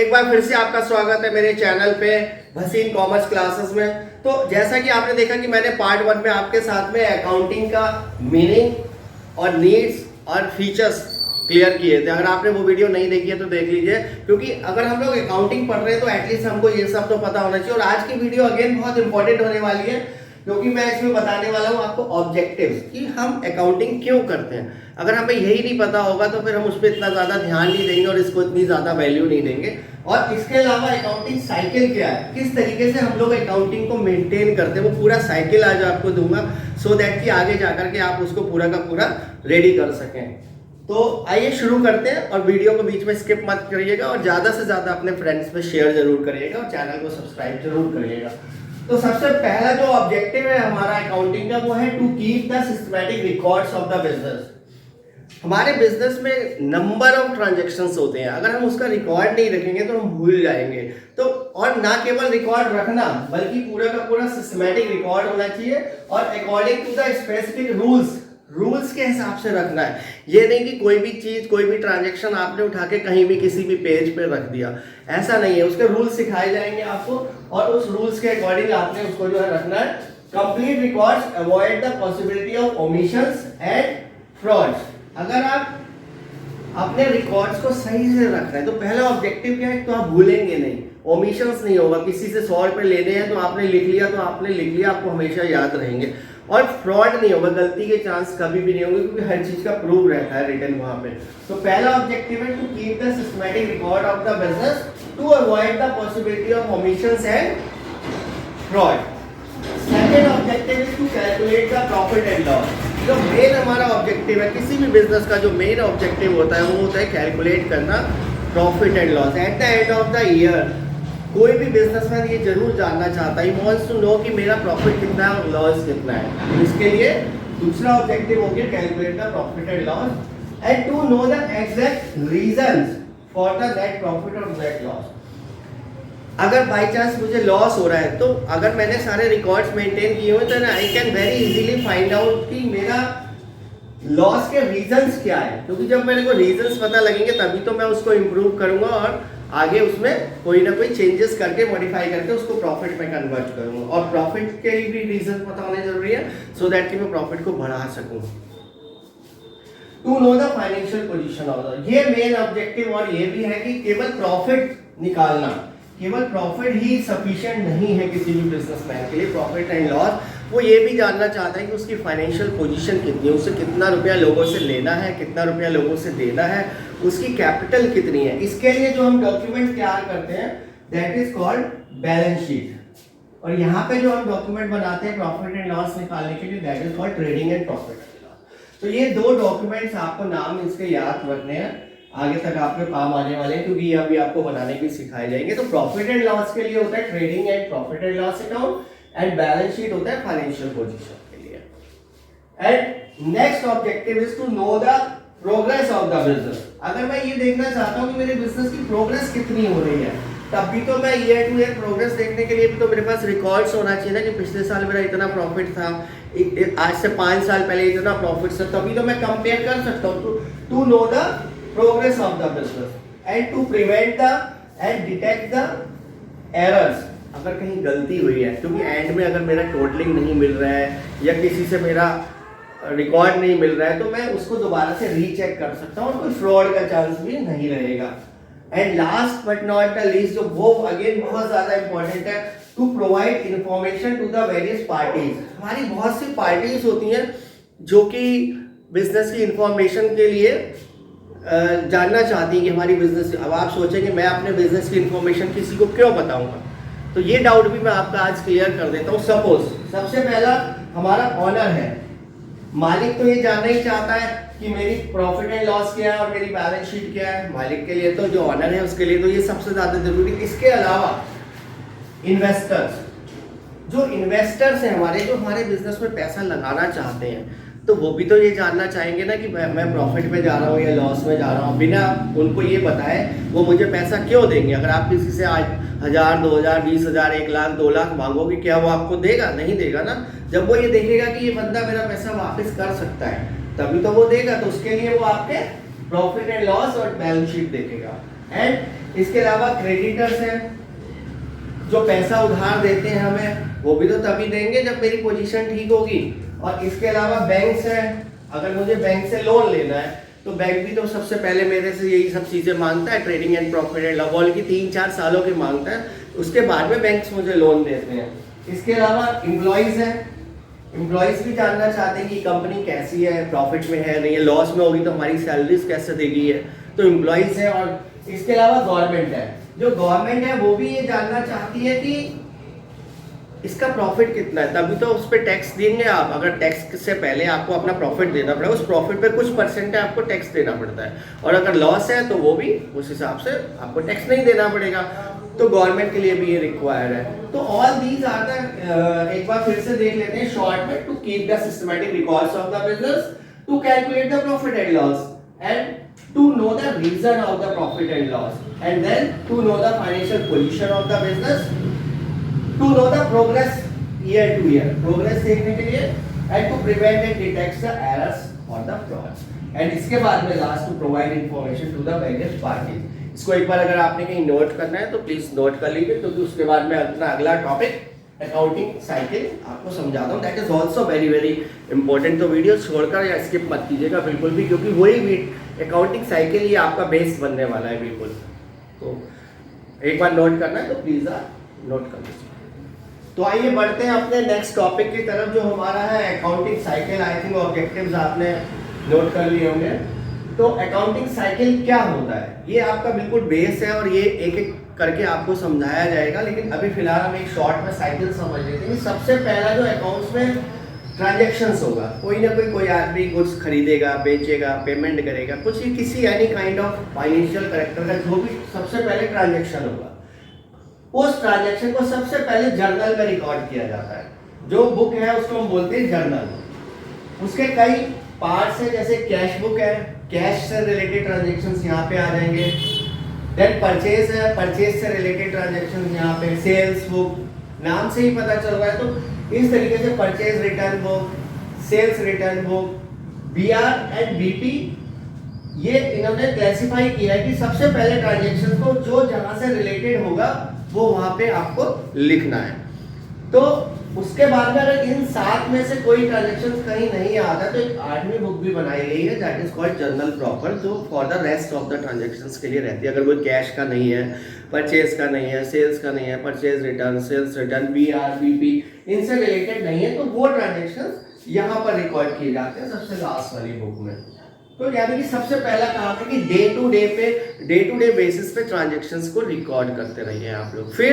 एक बार फिर से आपका स्वागत है मेरे चैनल पे भसीन कॉमर्स क्लासेस में। तो जैसा कि आपने देखा कि मैंने पार्ट 1 में आपके साथ में अकाउंटिंग का मीनिंग और नीड्स और फीचर्स क्लियर किए थे। अगर आपने वो वीडियो नहीं देखी है तो देख लीजिए, क्योंकि अगर हम लोग अकाउंटिंग पढ़ रहे हैं तो एटलीस्ट हमको ये सब तो पता होना चाहिए। और आज की वीडियो अगेन बहुत इंपॉर्टेंट होने वाली है, क्योंकि मैं इसमें बताने वाला हूँ आपको ऑब्जेक्टिव्स कि हम अकाउंटिंग क्यों करते हैं। अगर हमें यही नहीं पता होगा तो फिर हम उस पर इतना ज़्यादा ध्यान नहीं देंगे और इसको इतनी ज़्यादा वैल्यू नहीं देंगे। और इसके अलावा अकाउंटिंग साइकिल क्या है, किस तरीके से हम लोग अकाउंटिंग को मेंटेन करते हैं, वो पूरा साइकिल आज आपको दूंगा, सो दैट कि आगे जाकर के आप उसको पूरा का पूरा रेडी कर सकें। तो आइए शुरू करते हैं, और वीडियो को बीच में स्किप मत करिएगा और ज़्यादा से ज़्यादा अपने फ्रेंड्स में शेयर जरूर करिएगा और चैनल को सब्सक्राइब जरूर करिएगा। तो सबसे पहला जो ऑब्जेक्टिव है हमारा अकाउंटिंग का, वो है to keep the systematic records of the business. हमारे बिजनेस में नंबर ऑफ ट्रांजैक्शंस होते हैं, अगर हम उसका रिकॉर्ड नहीं रखेंगे तो हम भूल जाएंगे। तो और ना केवल रिकॉर्ड रखना बल्कि पूरा का पूरा सिस्टमैटिक रिकॉर्ड होना चाहिए और according to the specific rules के हिसाब से रखना है। ये नहीं कि कोई भी चीज, कोई भी ट्रांजैक्शन आपने उठा के कहीं भी किसी भी पेज पे रख दिया, ऐसा नहीं है। उसके रूल्स सिखाए जाएंगे आपको और उस रूल्स के अकॉर्डिंग आपने उसको जो है रखना है। Complete records, avoid the possibility of omissions and frauds. अगर आप अपने रिकॉर्ड्स को सही से रख रहे हैं तो पहला ऑब्जेक्टिव क्या है, तो आप भूलेंगे नहीं, ओमिशंस नहीं होगा। किसी से 100 रुपए लेने हैं तो आपने लिख लिया तो आपने लिख लिया, आपको हमेशा याद रहेंगे। और फ्रॉड नहीं होगा, गलती के चांस कभी भी नहीं होंगे, क्योंकि हर चीज का प्रूफ रहता है रिटन वहां पे। तो पहला ऑब्जेक्टिव है to keep the systematic record of the business to avoid the possibility of omissions and fraud. Second objective is to calculate the profit and loss. जो मेन हमारा ऑब्जेक्टिव है किसी भी बिजनेस का, जो मेन ऑब्जेक्टिव होता है वो होता है कैलकुलेट करना profit and loss at the end of the year. कोई भी बिजनेसमैन ये जरूर जानना चाहता है, ही वांट्स टू नो कि मेरा प्रॉफिट कितना है और लॉस कितना है। इसके लिए दूसरा ऑब्जेक्टिव हो गया calculate the profit and loss and to know the exact reasons for the net profit और नेट लॉस। अगर बाई चांस मुझे लॉस हो रहा है तो अगर मैंने सारे रिकॉर्ड्स मेंटेन किए हुए तो I can very easily find out कि मेरा लॉस के रीजंस क्या है, क्योंकि जब मेरे को रीजंस पता लगेंगे तभी तो मैं उसको इम्प्रूव करूंगा और आगे उसमें कोई ना कोई चेंजेस करके मॉडिफाई करके उसको प्रॉफिट में कन्वर्ट करूंगा। और प्रॉफिट के भी रीजन पता होने जरूरी है, सो दैट कि मैं प्रॉफिट को बढ़ा सकूं। To know the financial position of the, ये मेन ऑब्जेक्टिव। और ये भी है कि केवल प्रॉफिट निकालना, केवल प्रॉफिट ही सफिशिएंट नहीं है किसी भी बिजनेसमैन के लिए। प्रॉफिट एंड लॉस, वो ये भी जानना चाहता है कि उसकी फाइनेंशियल पोजीशन कितनी है, उसे कितना रुपया लोगों से लेना है, कितना रुपया लोगों से देना है, उसकी कैपिटल कितनी है। इसके लिए जो हम डॉक्यूमेंट तैयार करते हैं that is called balance sheet. और यहाँ पे जो हम डॉक्यूमेंट बनाते हैं प्रॉफिट एंड लॉस निकालने के लिए that is called trading and profit and loss. तो ये दो डॉक्यूमेंट्स आपको नाम इसके याद रखने हैं, आगे तक आपके काम आने वाले हैं, क्योंकि ये अभी आपको बनाने भी सिखाए जाएंगे। तो प्रॉफिट एंड लॉस के लिए होता है trading and profit and loss account, and balance sheet होता है फाइनेंशियल पोजीशन के लिए। And next objective is to know the progress of the business. अगर मैं ये देखना चाहता हूं कि मेरे बिजनेस की प्रोग्रेस कितनी हो रही है, तब भी तो मैं ईयर टू ईयर प्रोग्रेस देखने के लिए भी तो मेरे पास रिकॉर्ड्स होना चाहिए ना, कि पिछले साल मेरा इतना प्रॉफिट था, आज से 5 साल पहले इतना प्रॉफिट था, तभी तो मैं कंपेयर कर सकता हूँ। To know the progress of the business and to prevent the and detect the errors. अगर कहीं गलती हुई है, क्योंकि एंड में अगर मेरा टोटलिंग नहीं मिल रहा है या किसी से मेरा रिकॉर्ड नहीं मिल रहा है तो मैं उसको दोबारा से रीचेक कर सकता हूँ और कोई फ्रॉड का चांस भी नहीं रहेगा। And last but not the least, जो वो अगेन बहुत ज्यादा इंपॉर्टेंट है, to provide information to the various parties. हमारी बहुत सी पार्टीज होती हैं जो कि बिजनेस की इंफॉर्मेशन के लिए जानना चाहती हैं कि हमारी बिजनेस। अब आप सोचेंगे मैं अपने बिजनेस की इंफॉर्मेशन किसी को क्यों बताऊंगा, तो ये डाउट भी मैं आपका आज क्लियर कर देता हूँ। सपोज सबसे पहला हमारा ऑनर है, मालिक तो ये जानना ही चाहता है कि मेरी प्रॉफिट एंड लॉस क्या है और मेरी बैलेंस शीट क्या है। मालिक के लिए तो, जो ऑनर है उसके लिए तो ये सबसे ज्यादा जरूरी। इसके अलावा इन्वेस्टर्स, जो इन्वेस्टर्स हैं हमारे, जो हमारे बिजनेस में पैसा लगाना चाहते हैं, तो वो भी तो ये जानना चाहेंगे ना कि मैं प्रॉफिट में जा रहा हूँ या लॉस में जा रहा हूँ। बिना उनको ये बताए वो मुझे पैसा क्यों देंगे। अगर आप किसी से आज 1000, 2000, 20,000, 1 लाख, 2 लाख मांगोगे, क्या वो आपको देगा? नहीं देगा ना। जब वो ये देखेगा कि ये बंदा मेरा पैसा वापस कर सकता है तभी तो वो देगा। तो उसके लिए वो आपके प्रॉफिट एंड लॉस और बैलेंस शीट देखेगा। एंड इसके अलावा क्रेडिटर्स हैं, जो पैसा उधार देते हैं हमें, वो भी तो तभी देंगे जब मेरी पोजीशन ठीक होगी। और इसके अलावा बैंक्स हैं, अगर मुझे बैंक से लोन लेना है तो बैंक भी तो सबसे पहले मेरे से यही सब चीज़ें मांगता है, trading and profit and loss की 3-4 सालों की मांगता है, उसके बाद में बैंक्स मुझे लोन देते हैं। इसके अलावा एम्प्लॉयज़ हैं, एम्प्लॉयज़ भी जानना चाहते हैं कि कंपनी कैसी है, प्रॉफिट में है नहीं है, लॉस में होगी तो हमारी सैलरीज कैसे देगी है, तो एम्प्लॉयज़ है। और इसके अलावा गवर्नमेंट है, जो गवर्नमेंट है वो भी ये जानना चाहती है कि इसका प्रॉफिट कितना है, तभी तो उस पर टैक्स देंगे आप। अगर टैक्स से पहले आपको अपना प्रॉफिट देना पड़ेगा, उस प्रॉफिट पे कुछ परसेंट आपको टैक्स देना पड़ता है, और अगर लॉस है तो वो भी उस हिसाब से आपको टैक्स नहीं देना पड़ेगा। तो गवर्नमेंट के लिए भी ये रिक्वायर्ड है। तो ऑल दीज आर द, एक बार फिर से देख लेते हैं शॉर्ट में, to keep the systematic records of the business, to calculate the profit and loss, and to know the reason of the profit and loss, and then to know the financial position of the business, to know the progress year to year, progress देखने के लिए, and to prevent and detect the errors or the frauds, and इसके बाद में last to provide information to the various parties। इसको एक बार अगर आपने कहीं नोट करना है तो प्लीज नोट कर लीजिए, क्योंकि उसके बाद में अपना अगला टॉपिक अकाउंटिंग साइकिल आपको समझाता हूँ, that is also very very important. तो वीडियो छोड़कर या स्किप मत कीजिएगा बिल्कुल भी, क्योंकि वही अकाउंटिंग साइकिल ये आपका बेस बनने वाला है बिल्कुल। तो एक बार नोट करना है तो प्लीज नोट कर लीजिए। तो आइए बढ़ते हैं अपने नेक्स्ट टॉपिक की तरफ, जो हमारा है accounting cycle. I think objectives आपने नोट कर लिए होंगे। तो अकाउंटिंग साइकिल क्या होता है, ये आपका बिल्कुल बेस है, और ये एक एक करके आपको समझाया जाएगा, लेकिन अभी फिलहाल हम एक शॉर्ट में साइकिल समझ लेते हैं। सबसे पहला जो अकाउंट्स में ट्रांजैक्शंस होगा, कोई ना कोई आदमी गुड्स खरीदेगा, बेचेगा, पेमेंट करेगा, कुछ ही किसी any kind of financial character का जो भी सबसे पहले ट्रांजैक्शन होगा, उस ट्रांजैक्शन को सबसे पहले जर्नल में रिकॉर्ड किया जाता है। जो बुक है उसको हम बोलते हैं जर्नल। उसके कई पार्ट्स हैं, जैसे कैश बुक है, कैश से रिलेटेड ट्रांजैक्शंस यहाँ पे आ जाएंगे। देन परचेज है, परचेज से रिलेटेड ट्रांजैक्शंस यहाँ पे। सेल्स बुक, नाम से ही पता चल रहा है, तो इस तरीके से purchase return book, sales return book, BR and BP, ये इन्होंने क्लासिफाई किया है कि सबसे पहले ट्रांजैक्शन को जो जहां से रिलेटेड होगा वो वहां पे आपको लिखना है। तो उसके बाद में अगर इन 7 में से कोई ट्रांजैक्शन कहीं नहीं आता तो एक 8वीं बुक भी बनाई गई है, that is called journal proper, जो for the rest of the transactions के लिए रहती है। अगर कोई कैश का नहीं है, परचेज का नहीं है, सेल्स का नहीं है, purchase return, sales return, BR, BP, इनसे रिलेटेड नहीं है, तो वो ट्रांजैक्शंस यहाँ पर रिकॉर्ड किए जाते हैं सबसे लास्ट वाली बुक में। तो यानी कि सबसे पहला काम है कि डे टू डे बेसिस पे ट्रांजैक्शंस को रिकॉर्ड करते रहिए आप लोग। फिर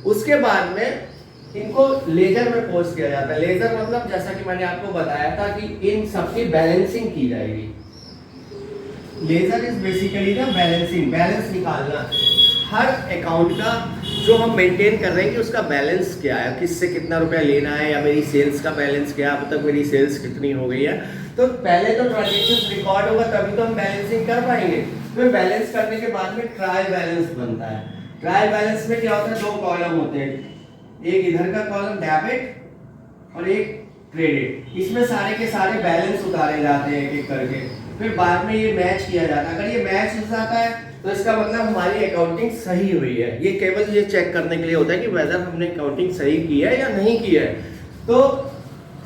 उसके बाद में इनको लेजर में पोस्ट किया जाता है। लेजर मतलब जैसा कि मैंने आपको बताया था कि इन सबकी बैलेंसिंग की जाएगी। लेजर इज बेसिकली ना बैलेंसिंग, बैलेंस निकालना हर अकाउंट का जो हम मेंटेन कर रहे हैं कि उसका बैलेंस क्या है, किससे कितना रुपया लेना है, या मेरी सेल्स का बैलेंस क्या है, अब तक मेरी सेल्स कितनी हो गई है। तो पहले तो ट्रांजैक्शंस रिकॉर्ड होगा तभी तो हम बैलेंसिंग कर पाएंगे। फिर बैलेंस करने के बाद में ट्रायल बैलेंस बनता है। ट्रायल बैलेंस में क्या होता है, 2 कॉलम होते हैं, एक इधर का कॉलम डेबिट और एक क्रेडिट। इसमें सारे के सारे बैलेंस उतारे जाते हैं एक एक करके, फिर बाद में ये मैच किया जाता है। अगर ये मैच हो जाता है तो इसका मतलब हमारी अकाउंटिंग सही हुई है। ये केवल ये चेक करने के लिए होता है कि वेदर हमने अकाउंटिंग सही की है या नहीं की है। तो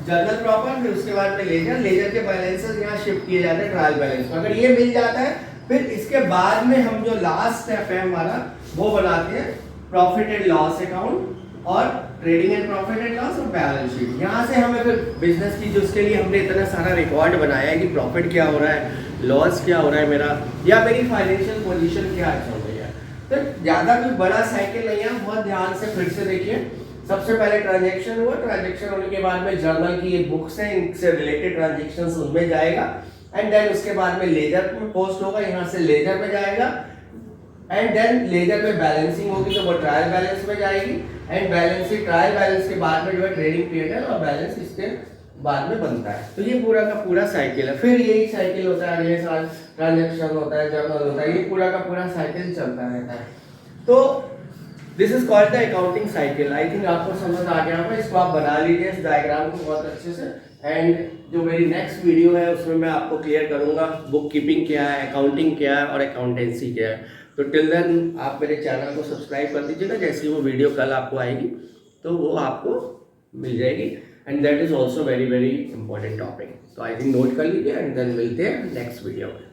जर्नल प्रॉपर, फिर उसके बाद में लेजर के बैलेंसेस यहाँ शिफ्ट किए जाते हैं ट्रायल बैलेंस में। अगर ये मिल जाता है फिर इसके बाद में हम जो लास्ट स्टेप है हमारा वो बनाते हैं प्रॉफिट एंड लॉस अकाउंट और trading and profit and loss और बैलेंस शीट। यहाँ से हमें फिर बिजनेस की, जो उसके लिए हमने इतना सारा रिकॉर्ड बनाया है कि प्रॉफिट क्या हो रहा है, लॉस क्या हो रहा है मेरा, या मेरी फाइनेंशियल पोजीशन क्या चल रही है। तो ज़्यादा कोई बड़ा साइकिल नहीं है, बहुत ध्यान से फिर से देखिए। सबसे पहले ट्रांजैक्शन हुआ, ट्रांजैक्शन होने के बाद में जर्नल की ये बुक्स हैं, इनसे रिलेटेड ट्रांजैक्शंस उनमें जाएगा, एंड देन उसके बाद में लेजर में पोस्ट होगा, यहाँ से लेजर में जाएगा, एंड देन लेजर में बैलेंसिंग होगी तो वो ट्रायल बैलेंस में जाएगी, एंड बैलेंस से ट्रायल बैलेंस के बाद में जो है ट्रेडिंग पीरियड और बैलेंस इसके बाद में बनता है। तो ये पूरा का पूरा साइकिल है। फिर यही साइकिल होता है, अगले साल ट्रांजैक्शन होता है, जर्नल होता है, ये पूरा का पूरा साइकिल चलता रहता है। तो this is called the accounting cycle. I think आपको समझ आ गया होगा। इसको आप बना लीजिए इस डायग्राम को बहुत अच्छे से, एंड जो मेरी नेक्स्ट वीडियो है उसमें मैं आपको क्लियर करूंगा बुक कीपिंग क्या है, अकाउंटिंग क्या है और अकाउंटेंसी क्या है। तो टिल देन आप मेरे चैनल को सब्सक्राइब कर दीजिएगा, जैसे वो वीडियो कल आपको आएगी तो वो आपको मिल जाएगी। And that is also very very important topic. तो आई थिंक नोट कर लीजिए एंड देन मिलते हैं नेक्स्ट वीडियो में।